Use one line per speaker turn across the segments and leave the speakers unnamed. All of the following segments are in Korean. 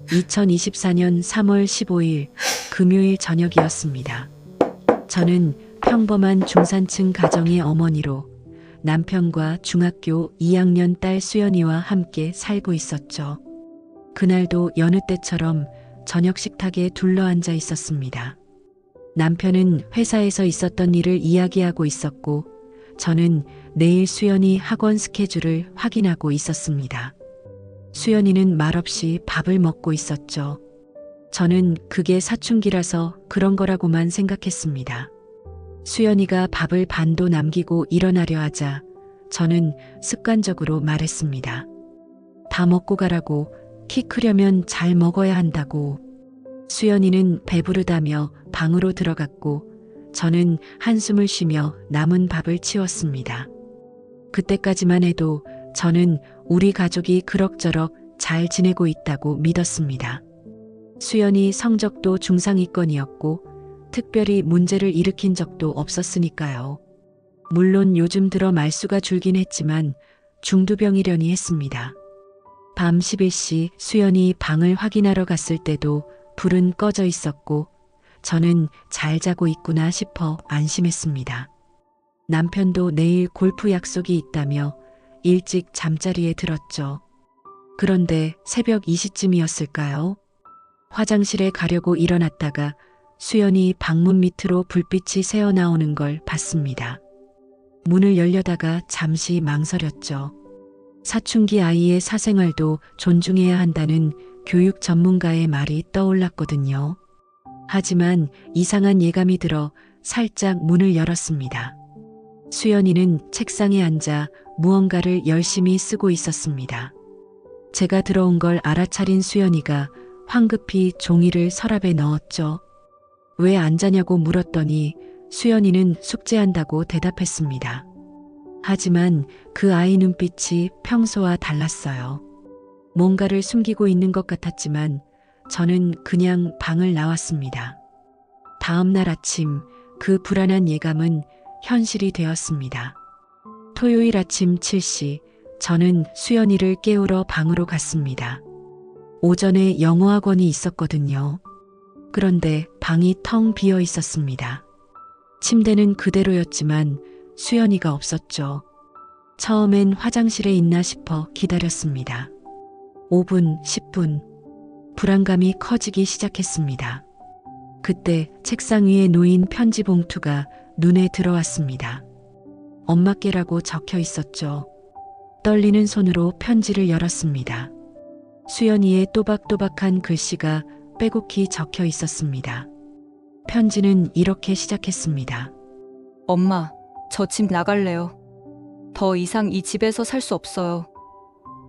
2024년 3월 15일 금요일 저녁이었습니다. 저는 평범한 중산층 가정의 어머니로 남편과 중학교 2학년 딸 수연이와 함께 살고 있었죠. 그날도 여느 때처럼 저녁 식탁에 둘러앉아 있었습니다. 남편은 회사에서 있었던 일을 이야기하고 있었고, 저는 내일 수연이 학원 스케줄을 확인하고 있었습니다. 수연이는 말없이 밥을 먹고 있었죠. 저는 그게 사춘기라서 그런 거라고만 생각했습니다. 수연이가 밥을 반도 남기고 일어나려 하자 저는 습관적으로 말했습니다. 다 먹고 가라고, 키 크려면 잘 먹어야 한다고. 수연이는 배부르다며 방으로 들어갔고 저는 한숨을 쉬며 남은 밥을 치웠습니다. 그때까지만 해도 저는 우리 가족이 그럭저럭 잘 지내고 있다고 믿었습니다. 수연이 성적도 중상위권이었고 특별히 문제를 일으킨 적도 없었으니까요. 물론 요즘 들어 말수가 줄긴 했지만 중두병이려니 했습니다. 밤 11시 수연이 방을 확인하러 갔을 때도 불은 꺼져 있었고 저는 잘 자고 있구나 싶어 안심했습니다. 남편도 내일 골프 약속이 있다며 일찍 잠자리에 들었죠. 그런데 새벽 2시쯤이었을까요? 화장실에 가려고 일어났다가 수연이 방문 밑으로 불빛이 새어나오는 걸 봤습니다. 문을 열려다가 잠시 망설였죠. 사춘기 아이의 사생활도 존중해야 한다는 교육 전문가의 말이 떠올랐거든요. 하지만 이상한 예감이 들어 살짝 문을 열었습니다. 수연이는 책상에 앉아 무언가를 열심히 쓰고 있었습니다. 제가 들어온 걸 알아차린 수연이가 황급히 종이를 서랍에 넣었죠. 왜 안 자냐고 물었더니 수연이는 숙제한다고 대답했습니다. 하지만 그 아이 눈빛이 평소와 달랐어요. 뭔가를 숨기고 있는 것 같았지만 저는 그냥 방을 나왔습니다. 다음 날 아침 그 불안한 예감은 현실이 되었습니다. 토요일 아침 7시 저는 수연이를 깨우러 방으로 갔습니다. 오전에 영어 학원이 있었거든요. 그런데 방이 텅 비어 있었습니다. 침대는 그대로였지만 수연이가 없었죠. 처음엔 화장실에 있나 싶어 기다렸습니다. 5분, 10분. 불안감이 커지기 시작했습니다. 그때 책상 위에 놓인 편지 봉투가 눈에 들어왔습니다. 엄마께라고 적혀 있었죠. 떨리는 손으로 편지를 열었습니다. 수연이의 또박또박한 글씨가 빼곡히 적혀 있었습니다. 편지는 이렇게 시작했습니다.
엄마, 저 집 나갈래요. 더 이상 이 집에서 살 수 없어요.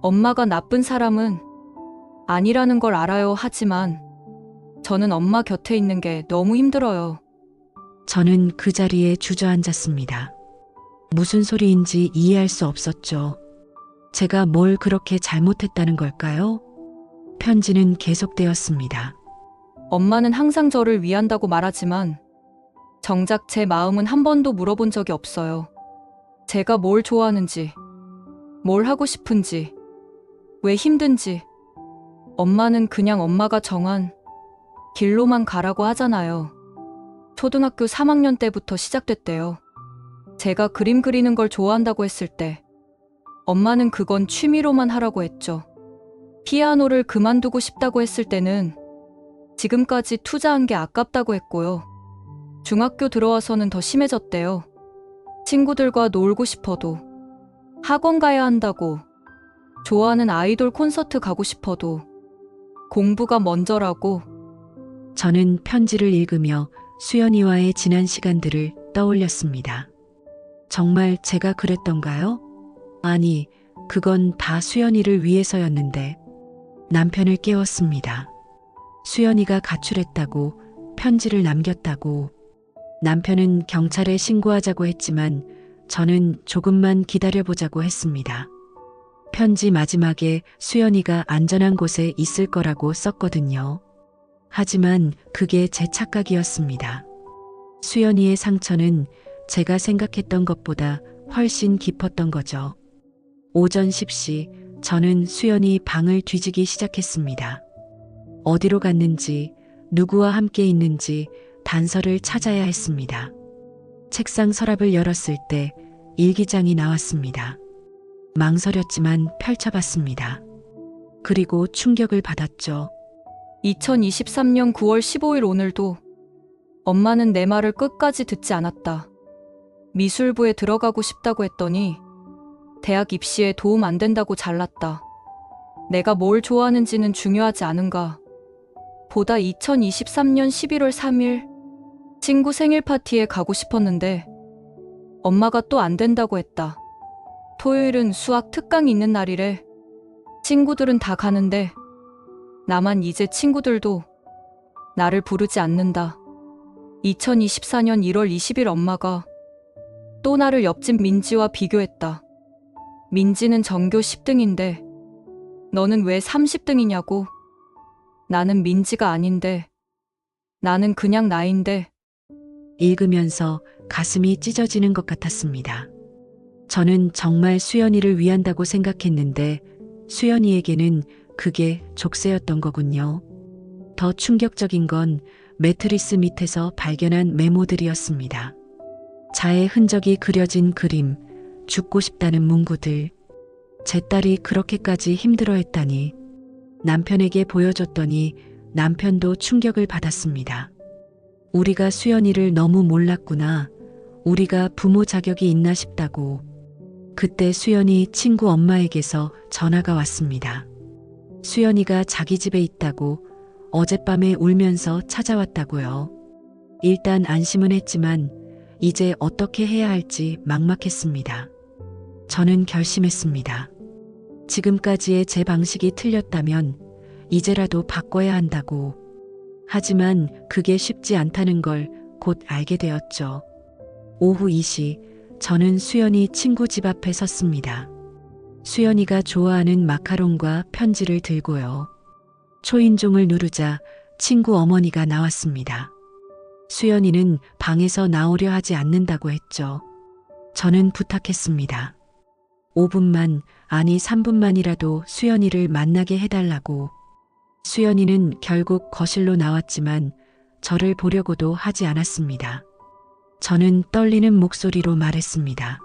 엄마가 나쁜 사람은 아니라는 걸 알아요. 하지만 저는 엄마 곁에 있는 게 너무 힘들어요.
저는 그 자리에 주저앉았습니다. 무슨 소리인지 이해할 수 없었죠. 제가 뭘 그렇게 잘못했다는 걸까요? 편지는 계속되었습니다.
엄마는 항상 저를 위한다고 말하지만 정작 제 마음은 한 번도 물어본 적이 없어요. 제가 뭘 좋아하는지, 뭘 하고 싶은지, 왜 힘든지. 엄마는 그냥 엄마가 정한 길로만 가라고 하잖아요. 초등학교 3학년 때부터 시작됐대요. 제가 그림 그리는 걸 좋아한다고 했을 때 엄마는 그건 취미로만 하라고 했죠. 피아노를 그만두고 싶다고 했을 때는 지금까지 투자한 게 아깝다고 했고요. 중학교 들어와서는 더 심해졌대요. 친구들과 놀고 싶어도, 학원 가야 한다고, 좋아하는 아이돌 콘서트 가고 싶어도 공부가 먼저라고.
저는 편지를 읽으며 수연이와의 지난 시간들을 떠올렸습니다. 정말 제가 그랬던가요? 아니, 그건 다 수연이를 위해서였는데. 남편을 깨웠습니다. 수연이가 가출했다고, 편지를 남겼다고. 남편은 경찰에 신고하자고 했지만 저는 조금만 기다려보자고 했습니다. 편지 마지막에 수연이가 안전한 곳에 있을 거라고 썼거든요. 하지만 그게 제 착각이었습니다. 수연이의 상처는 제가 생각했던 것보다 훨씬 깊었던 거죠. 오전 10시 저는 수연이 방을 뒤지기 시작했습니다. 어디로 갔는지, 누구와 함께 있는지 단서를 찾아야 했습니다. 책상 서랍을 열었을 때 일기장이 나왔습니다. 망설였지만 펼쳐봤습니다. 그리고 충격을 받았죠.
2023년 9월 15일 오늘도 엄마는 내 말을 끝까지 듣지 않았다. 미술부에 들어가고 싶다고 했더니 대학 입시에 도움 안 된다고 잘랐다. 내가 뭘 좋아하는지는 중요하지 않은가. 보다 2023년 11월 3일 친구 생일 파티에 가고 싶었는데 엄마가 또 안 된다고 했다. 토요일은 수학 특강이 있는 날이래. 친구들은 다 가는데 나만 이제 친구들도 나를 부르지 않는다. 2024년 1월 20일 엄마가 또 나를 옆집 민지와 비교했다. 민지는 전교 10등인데 너는 왜 30등이냐고. 나는 민지가 아닌데, 나는 그냥 나인데.
읽으면서 가슴이 찢어지는 것 같았습니다. 저는 정말 수연이를 위한다고 생각했는데 수연이에게는 그게 족쇄였던 거군요. 더 충격적인 건 매트리스 밑에서 발견한 메모들이었습니다. 자의 흔적이 그려진 그림, 죽고 싶다는 문구들. 제 딸이 그렇게까지 힘들어했다니. 남편에게 보여줬더니 남편도 충격을 받았습니다. 우리가 수연이를 너무 몰랐구나. 우리가 부모 자격이 있나 싶다고. 그때 수연이 친구 엄마에게서 전화가 왔습니다. 수연이가 자기 집에 있다고 어젯밤에 울면서 찾아왔다고요. 일단 안심은 했지만 이제 어떻게 해야 할지 막막했습니다. 저는 결심했습니다. 지금까지의 제 방식이 틀렸다면 이제라도 바꿔야 한다고. 하지만 그게 쉽지 않다는 걸 곧 알게 되었죠. 오후 2시 저는 수연이 친구 집 앞에 섰습니다. 수연이가 좋아하는 마카롱과 편지를 들고요. 초인종을 누르자 친구 어머니가 나왔습니다. 수연이는 방에서 나오려 하지 않는다고 했죠. 저는 부탁했습니다. 5분만, 아니 3분만이라도 수연이를 만나게 해달라고. 수연이는 결국 거실로 나왔지만 저를 보려고도 하지 않았습니다. 저는 떨리는 목소리로 말했습니다.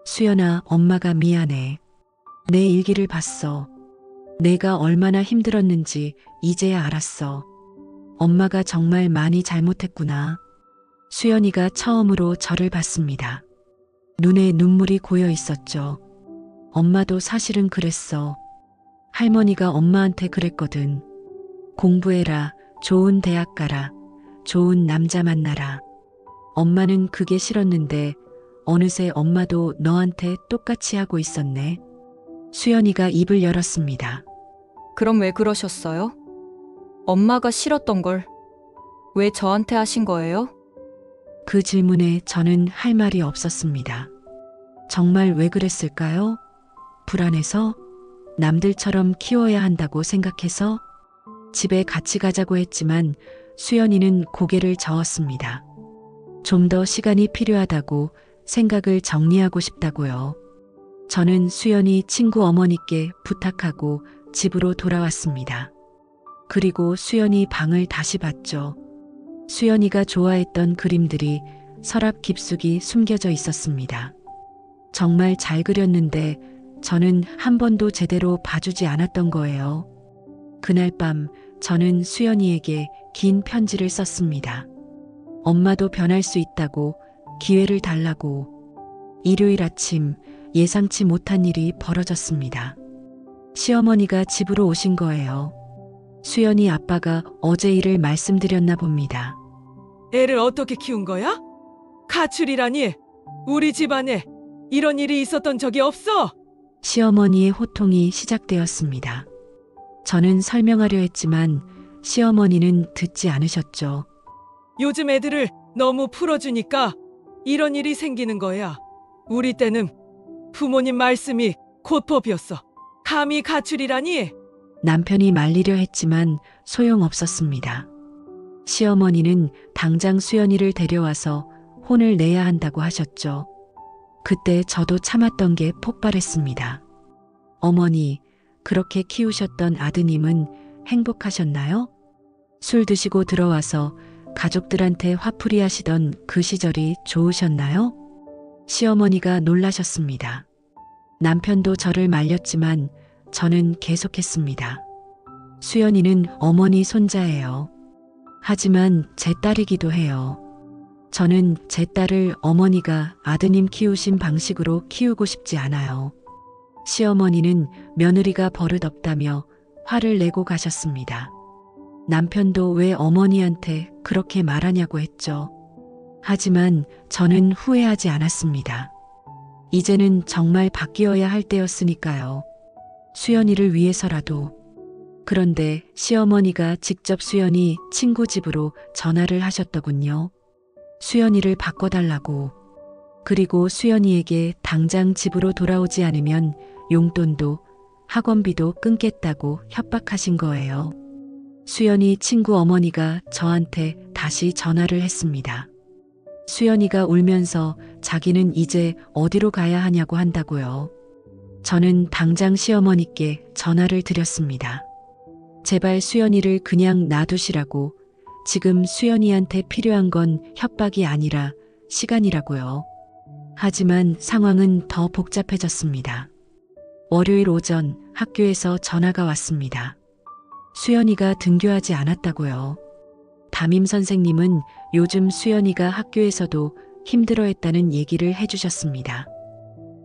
수연아, 엄마가 미안해. 내 일기를 봤어. 내가 얼마나 힘들었는지 이제야 알았어. 엄마가 정말 많이 잘못했구나. 수연이가 처음으로 저를 봤습니다. 눈에 눈물이 고여 있었죠. 엄마도 사실은 그랬어. 할머니가 엄마한테 그랬거든. 공부해라, 좋은 대학 가라, 좋은 남자 만나라. 엄마는 그게 싫었는데 어느새 엄마도 너한테 똑같이 하고 있었네. 수연이가 입을 열었습니다.
그럼 왜 그러셨어요? 엄마가 싫었던 걸 왜 저한테 하신 거예요?
그 질문에 저는 할 말이 없었습니다. 정말 왜 그랬을까요? 불안해서? 남들처럼 키워야 한다고 생각해서? 집에 같이 가자고 했지만 수연이는 고개를 저었습니다. 좀 더 시간이 필요하다고, 생각을 정리하고 싶다고요. 저는 수연이 친구 어머니께 부탁하고 집으로 돌아왔습니다. 그리고 수연이 방을 다시 봤죠. 수연이가 좋아했던 그림들이 서랍 깊숙이 숨겨져 있었습니다. 정말 잘 그렸는데 저는 한 번도 제대로 봐주지 않았던 거예요. 그날 밤 저는 수연이에게 긴 편지를 썼습니다. 엄마도 변할 수 있다고, 기회를 달라고. 일요일 아침 예상치 못한 일이 벌어졌습니다. 시어머니가 집으로 오신 거예요. 수연이 아빠가 어제 일을 말씀드렸나 봅니다.
애를 어떻게 키운 거야? 가출이라니? 우리 집안에 이런 일이 있었던 적이 없어.
시어머니의 호통이 시작되었습니다. 저는 설명하려 했지만 시어머니는 듣지 않으셨죠.
요즘 애들을 너무 풀어주니까 이런 일이 생기는 거야. 우리 때는 부모님 말씀이 곧법이었어. 감히 가출이라니?
남편이 말리려 했지만 소용없었습니다. 시어머니는 당장 수연이를 데려와서 혼을 내야 한다고 하셨죠. 그때 저도 참았던 게 폭발했습니다. 어머니, 그렇게 키우셨던 아드님은 행복하셨나요? 술 드시고 들어와서 가족들한테 화풀이 하시던 그 시절이 좋으셨나요? 시어머니가 놀라셨습니다. 남편도 저를 말렸지만 저는 계속했습니다. 수연이는 어머니 손자예요. 하지만 제 딸이기도 해요. 저는 제 딸을 어머니가 아드님 키우신 방식으로 키우고 싶지 않아요. 시어머니는 며느리가 버릇없다며 화를 내고 가셨습니다. 남편도 왜 어머니한테 그렇게 말하냐고 했죠. 하지만 저는 후회하지 않았습니다. 이제는 정말 바뀌어야 할 때였으니까요. 수연이를 위해서라도. 그런데 시어머니가 직접 수연이 친구 집으로 전화를 하셨더군요. 수연이를 바꿔달라고. 그리고 수연이에게 당장 집으로 돌아오지 않으면 용돈도 학원비도 끊겠다고 협박하신 거예요. 수연이 친구 어머니가 저한테 다시 전화를 했습니다. 수연이가 울면서 자기는 이제 어디로 가야 하냐고 한다고요. 저는 당장 시어머니께 전화를 드렸습니다. 제발 수연이를 그냥 놔두시라고. 지금 수연이한테 필요한 건 협박이 아니라 시간이라고요. 하지만 상황은 더 복잡해졌습니다. 월요일 오전 학교에서 전화가 왔습니다. 수연이가 등교하지 않았다고요. 담임 선생님은 요즘 수연이가 학교에서도 힘들어했다는 얘기를 해주셨습니다.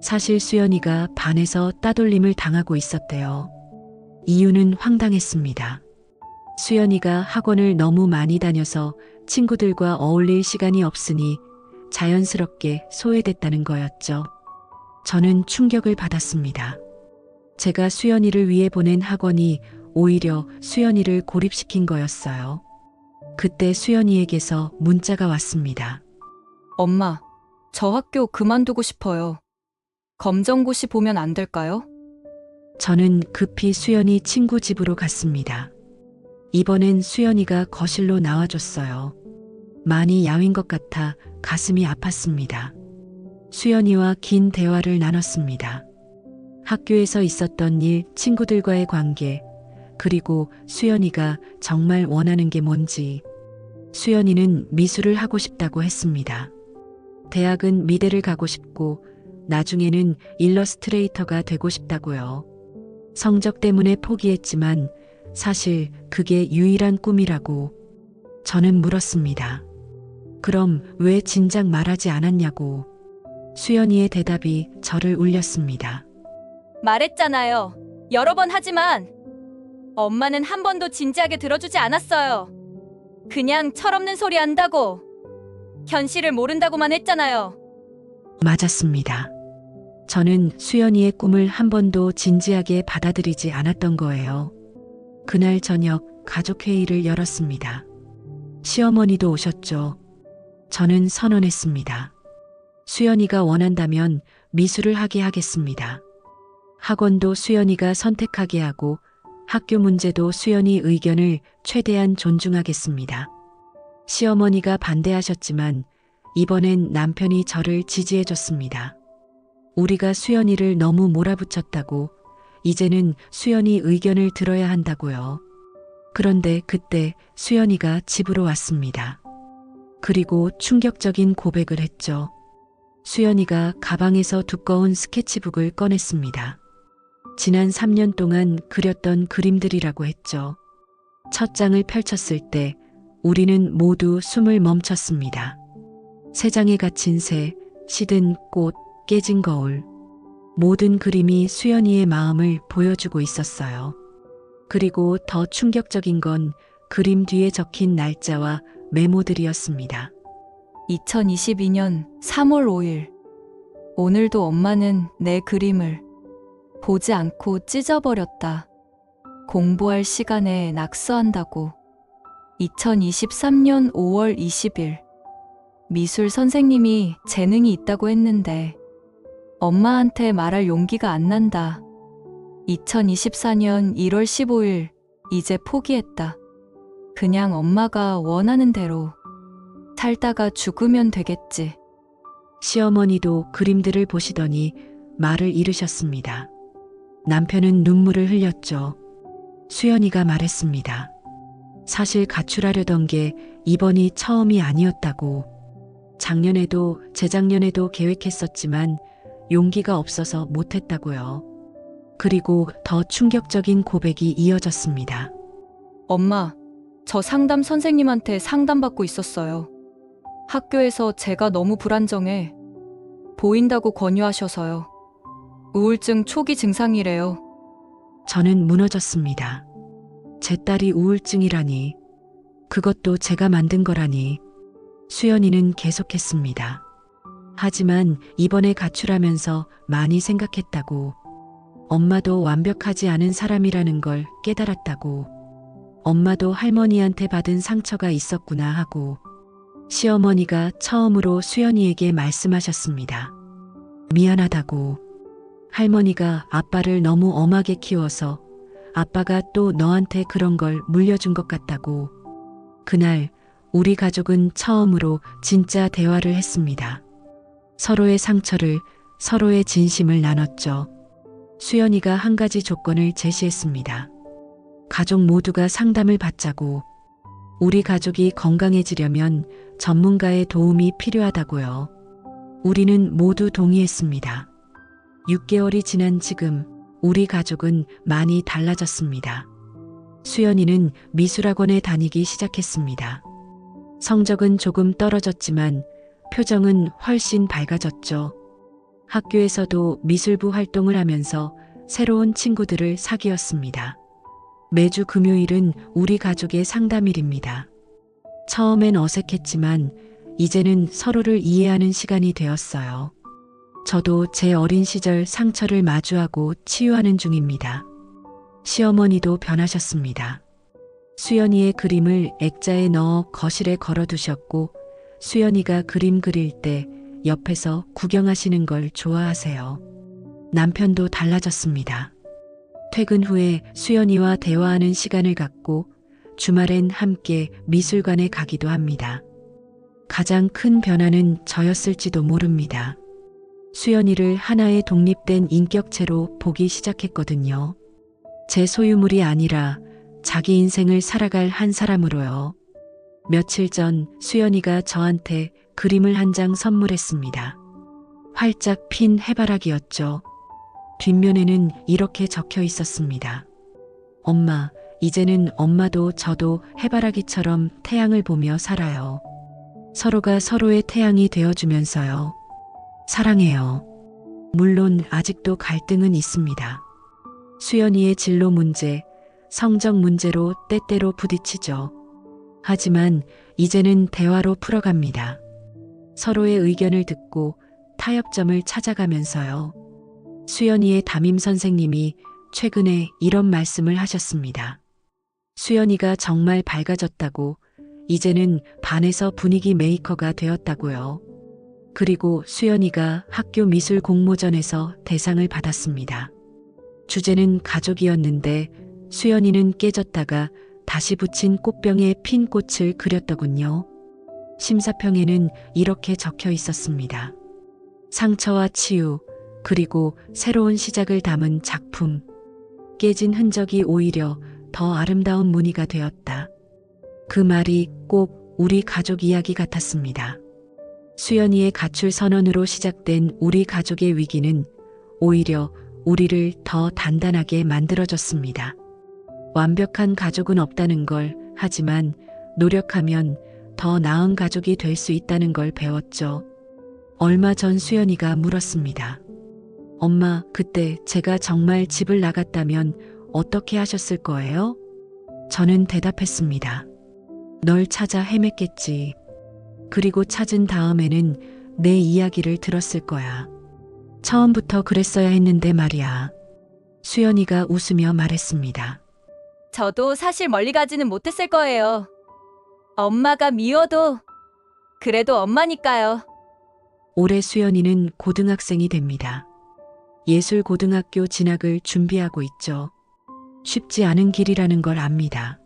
사실 수연이가 반에서 따돌림을 당하고 있었대요. 이유는 황당했습니다. 수연이가 학원을 너무 많이 다녀서 친구들과 어울릴 시간이 없으니 자연스럽게 소외됐다는 거였죠. 저는 충격을 받았습니다. 제가 수연이를 위해 보낸 학원이 오히려 수연이를 고립시킨 거였어요. 그때 수연이에게서 문자가 왔습니다.
엄마, 저 학교 그만두고 싶어요. 검정고시 보면 안 될까요?
저는 급히 수연이 친구 집으로 갔습니다. 이번엔 수연이가 거실로 나와줬어요. 많이 야윈 것 같아 가슴이 아팠습니다. 수연이와 긴 대화를 나눴습니다. 학교에서 있었던 일, 친구들과의 관계, 그리고 수연이가 정말 원하는 게 뭔지. 수연이는 미술을 하고 싶다고 했습니다. 대학은 미대를 가고 싶고 나중에는 일러스트레이터가 되고 싶다고요. 성적 때문에 포기했지만 사실 그게 유일한 꿈이라고. 저는 물었습니다. 그럼 왜 진작 말하지 않았냐고. 수연이의 대답이 저를 울렸습니다.
말했잖아요. 여러 번 하지만 엄마는 한 번도 진지하게 들어주지 않았어요. 그냥 철없는 소리 한다고. 현실을 모른다고만 했잖아요.
맞았습니다. 저는 수연이의 꿈을 한 번도 진지하게 받아들이지 않았던 거예요. 그날 저녁 가족회의를 열었습니다. 시어머니도 오셨죠. 저는 선언했습니다. 수연이가 원한다면 미술을 하게 하겠습니다. 학원도 수연이가 선택하게 하고 학교 문제도 수연이 의견을 최대한 존중하겠습니다. 시어머니가 반대하셨지만 이번엔 남편이 저를 지지해줬습니다. 우리가 수연이를 너무 몰아붙였다고. 이제는 수연이 의견을 들어야 한다고요. 그런데 그때 수연이가 집으로 왔습니다. 그리고 충격적인 고백을 했죠. 수연이가 가방에서 두꺼운 스케치북을 꺼냈습니다. 지난 3년 동안 그렸던 그림들이라고 했죠. 첫 장을 펼쳤을 때 우리는 모두 숨을 멈췄습니다. 새 장에 갇힌 새, 시든 꽃, 깨진 거울. 모든 그림이 수연이의 마음을 보여주고 있었어요. 그리고 더 충격적인 건 그림 뒤에 적힌 날짜와 메모들이었습니다.
2022년 3월 5일. 오늘도 엄마는 내 그림을 보지 않고 찢어버렸다. 공부할 시간에 낙서한다고. 2023년 5월 20일. 미술 선생님이 재능이 있다고 했는데 엄마한테 말할 용기가 안 난다. 2024년 1월 15일. 이제 포기했다. 그냥 엄마가 원하는 대로 살다가 죽으면 되겠지.
시어머니도 그림들을 보시더니 말을 잃으셨습니다. 남편은 눈물을 흘렸죠. 수연이가 말했습니다. 사실 가출하려던 게 이번이 처음이 아니었다고. 작년에도 재작년에도 계획했었지만 용기가 없어서 못했다고요. 그리고 더 충격적인 고백이 이어졌습니다.
엄마, 저 상담 선생님한테 상담받고 있었어요. 학교에서 제가 너무 불안정해 보인다고 권유하셔서요. 우울증 초기 증상이래요.
저는 무너졌습니다. 제 딸이 우울증이라니. 그것도 제가 만든 거라니. 수연이는 계속했습니다. 하지만 이번에 가출하면서 많이 생각했다고. 엄마도 완벽하지 않은 사람이라는 걸 깨달았다고. 엄마도 할머니한테 받은 상처가 있었구나 하고. 시어머니가 처음으로 수연이에게 말씀하셨습니다. 미안하다고. 할머니가 아빠를 너무 엄하게 키워서 아빠가 또 너한테 그런 걸 물려준 것 같다고. 그날 우리 가족은 처음으로 진짜 대화를 했습니다. 서로의 상처를, 서로의 진심을 나눴죠. 수연이가 한 가지 조건을 제시했습니다. 가족 모두가 상담을 받자고. 우리 가족이 건강해지려면 전문가의 도움이 필요하다고요. 우리는 모두 동의했습니다. 6개월이 지난 지금 우리 가족은 많이 달라졌습니다. 수연이는 미술학원에 다니기 시작했습니다. 성적은 조금 떨어졌지만 표정은 훨씬 밝아졌죠. 학교에서도 미술부 활동을 하면서 새로운 친구들을 사귀었습니다. 매주 금요일은 우리 가족의 상담일입니다. 처음엔 어색했지만 이제는 서로를 이해하는 시간이 되었어요. 저도 제 어린 시절 상처를 마주하고 치유하는 중입니다. 시어머니도 변하셨습니다. 수연이의 그림을 액자에 넣어 거실에 걸어두셨고 수연이가 그림 그릴 때 옆에서 구경하시는 걸 좋아하세요. 남편도 달라졌습니다. 퇴근 후에 수연이와 대화하는 시간을 갖고 주말엔 함께 미술관에 가기도 합니다. 가장 큰 변화는 저였을지도 모릅니다. 수연이를 하나의 독립된 인격체로 보기 시작했거든요. 제 소유물이 아니라 자기 인생을 살아갈 한 사람으로요. 며칠 전 수연이가 저한테 그림을 한 장 선물했습니다. 활짝 핀 해바라기였죠. 뒷면에는 이렇게 적혀 있었습니다. 엄마, 이제는 엄마도 저도 해바라기처럼 태양을 보며 살아요. 서로가 서로의 태양이 되어주면서요. 사랑해요. 물론 아직도 갈등은 있습니다. 수연이의 진로 문제, 성적 문제로 때때로 부딪히죠. 하지만 이제는 대화로 풀어갑니다. 서로의 의견을 듣고 타협점을 찾아가면서요. 수연이의 담임 선생님이 최근에 이런 말씀을 하셨습니다. 수연이가 정말 밝아졌다고, 이제는 반에서 분위기 메이커가 되었다고요. 그리고 수연이가 학교 미술 공모전에서 대상을 받았습니다. 주제는 가족이었는데 수연이는 깨졌다가 다시 붙인 꽃병에 핀 꽃을 그렸더군요. 심사평에는 이렇게 적혀 있었습니다. 상처와 치유, 그리고 새로운 시작을 담은 작품. 깨진 흔적이 오히려 더 아름다운 무늬가 되었다. 그 말이 꼭 우리 가족 이야기 같았습니다. 수연이의 가출 선언으로 시작된 우리 가족의 위기는 오히려 우리를 더 단단하게 만들어줬습니다. 완벽한 가족은 없다는 걸, 하지만 노력하면 더 나은 가족이 될 수 있다는 걸 배웠죠. 얼마 전 수연이가 물었습니다. 엄마, 그때 제가 정말 집을 나갔다면 어떻게 하셨을 거예요? 저는 대답했습니다. 널 찾아 헤맸겠지. 그리고 찾은 다음에는 내 이야기를 들었을 거야. 처음부터 그랬어야 했는데 말이야. 수연이가 웃으며 말했습니다.
저도 사실 멀리 가지는 못했을 거예요. 엄마가 미워도 그래도 엄마니까요.
올해 수연이는 고등학생이 됩니다. 예술고등학교 진학을 준비하고 있죠. 쉽지 않은 길이라는 걸 압니다.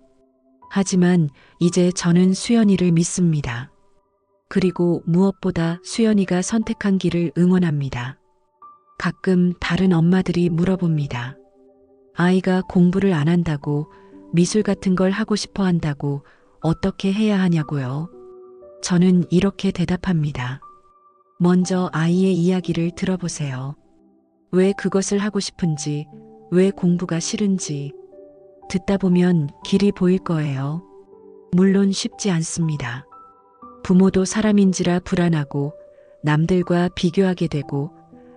하지만 이제 저는 수연이를 믿습니다. 그리고 무엇보다 수연이가 선택한 길을 응원합니다. 가끔 다른 엄마들이 물어봅니다. 아이가 공부를 안 한다고, 미술 같은 걸 하고 싶어 한다고 어떻게 해야 하냐고요? 저는 이렇게 대답합니다. 먼저 아이의 이야기를 들어보세요. 왜 그것을 하고 싶은지, 왜 공부가 싫은지. 듣다 보면 길이 보일 거예요. 물론 쉽지 않습니다. 부모도 사람인지라 불안하고 남들과 비교하게 되고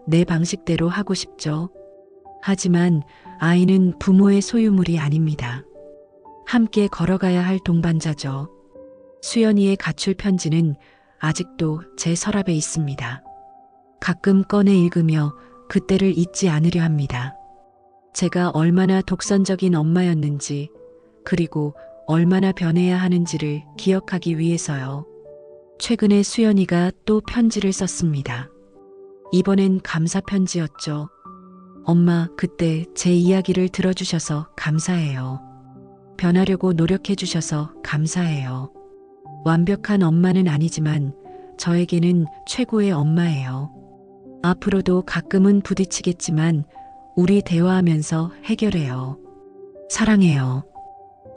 내 방식대로 하고 싶죠. 하지만 아이는 부모의 소유물이 아닙니다. 함께 걸어가야 할 동반자죠. 수연이의 가출 편지는 아직도 제 서랍에 있습니다. 가끔 꺼내 읽으며 그때를 잊지 않으려 합니다. 제가 얼마나 독선적인 엄마였는지, 그리고 얼마나 변해야 하는지를 기억하기 위해서요. 최근에 수연이가 또 편지를 썼습니다. 이번엔 감사 편지였죠. 엄마, 그때 제 이야기를 들어주셔서 감사해요. 변하려고 노력해 주셔서 감사해요. 완벽한 엄마는 아니지만 저에게는 최고의 엄마예요. 앞으로도 가끔은 부딪히겠지만 우리 대화하면서 해결해요. 사랑해요.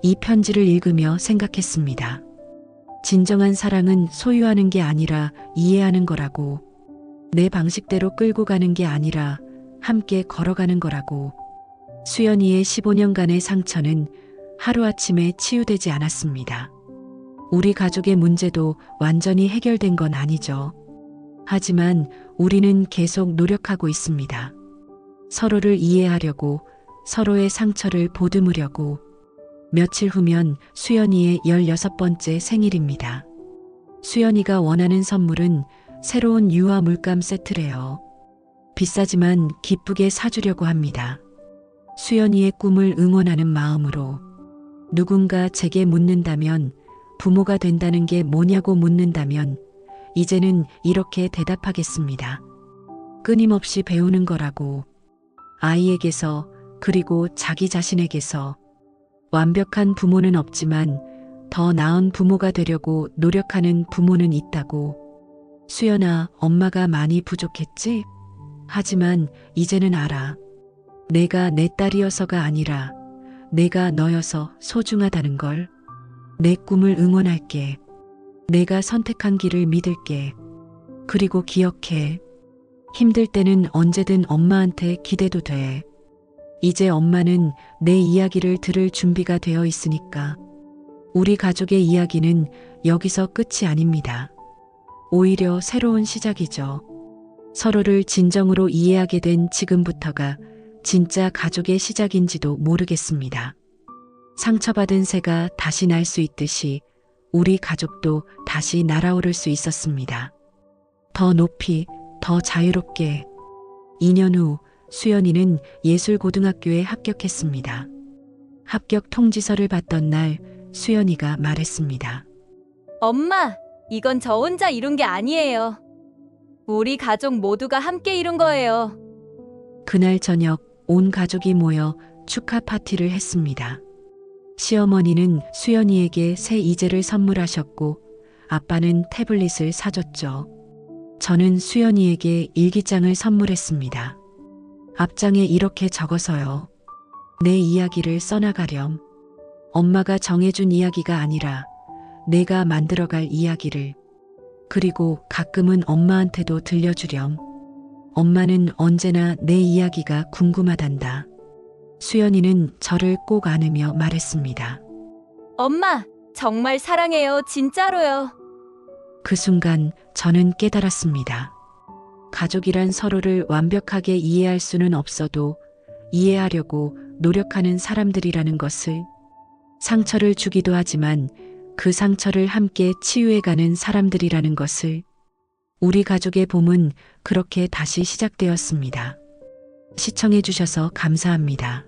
이 편지를 읽으며 생각했습니다. 진정한 사랑은 소유하는 게 아니라 이해하는 거라고. 내 방식대로 끌고 가는 게 아니라 함께 걸어가는 거라고. 수연이의 15년간의 상처는 하루아침에 치유되지 않았습니다. 우리 가족의 문제도 완전히 해결된 건 아니죠. 하지만 우리는 계속 노력하고 있습니다. 서로를 이해하려고, 서로의 상처를 보듬으려고. 며칠 후면 수연이의 16번째 생일입니다. 수연이가 원하는 선물은 새로운 유화 물감 세트래요. 비싸지만 기쁘게 사주려고 합니다. 수연이의 꿈을 응원하는 마음으로. 누군가 제게 묻는다면, 부모가 된다는 게 뭐냐고 묻는다면 이제는 이렇게 대답하겠습니다. 끊임없이 배우는 거라고. 아이에게서, 그리고 자기 자신에게서. 완벽한 부모는 없지만 더 나은 부모가 되려고 노력하는 부모는 있다고. 수연아, 엄마가 많이 부족했지? 하지만 이제는 알아. 내가 내 딸이어서가 아니라 내가 너여서 소중하다는 걸. 내 꿈을 응원할게. 내가 선택한 길을 믿을게. 그리고 기억해. 힘들 때는 언제든 엄마한테 기대도 돼. 이제 엄마는 내 이야기를 들을 준비가 되어 있으니까. 우리 가족의 이야기는 여기서 끝이 아닙니다. 오히려 새로운 시작이죠. 서로를 진정으로 이해하게 된 지금부터가 진짜 가족의 시작인지도 모르겠습니다. 상처받은 새가 다시 날 수 있듯이 우리 가족도 다시 날아오를 수 있었습니다. 더 높이, 더 자유롭게. 2년 후 수연이는 예술고등학교에 합격했습니다. 합격 통지서를 받던 날 수연이가 말했습니다.
엄마, 이건 저 혼자 이룬 게 아니에요. 우리 가족 모두가 함께 이룬 거예요.
그날 저녁 온 가족이 모여 축하 파티를 했습니다. 시어머니는 수연이에게 새 이제를 선물하셨고 아빠는 태블릿을 사줬죠. 저는 수연이에게 일기장을 선물했습니다. 앞장에 이렇게 적어서요. 내 이야기를 써나가렴. 엄마가 정해준 이야기가 아니라 내가 만들어갈 이야기를. 그리고 가끔은 엄마한테도 들려주렴. 엄마는 언제나 내 이야기가 궁금하단다. 수연이는 저를 꼭 안으며 말했습니다.
엄마, 정말 사랑해요. 진짜로요.
그 순간 저는 깨달았습니다. 가족이란 서로를 완벽하게 이해할 수는 없어도 이해하려고 노력하는 사람들이라는 것을. 상처를 주기도 하지만 그 상처를 함께 치유해가는 사람들이라는 것을. 우리 가족의 봄은 그렇게 다시 시작되었습니다. 시청해주셔서 감사합니다.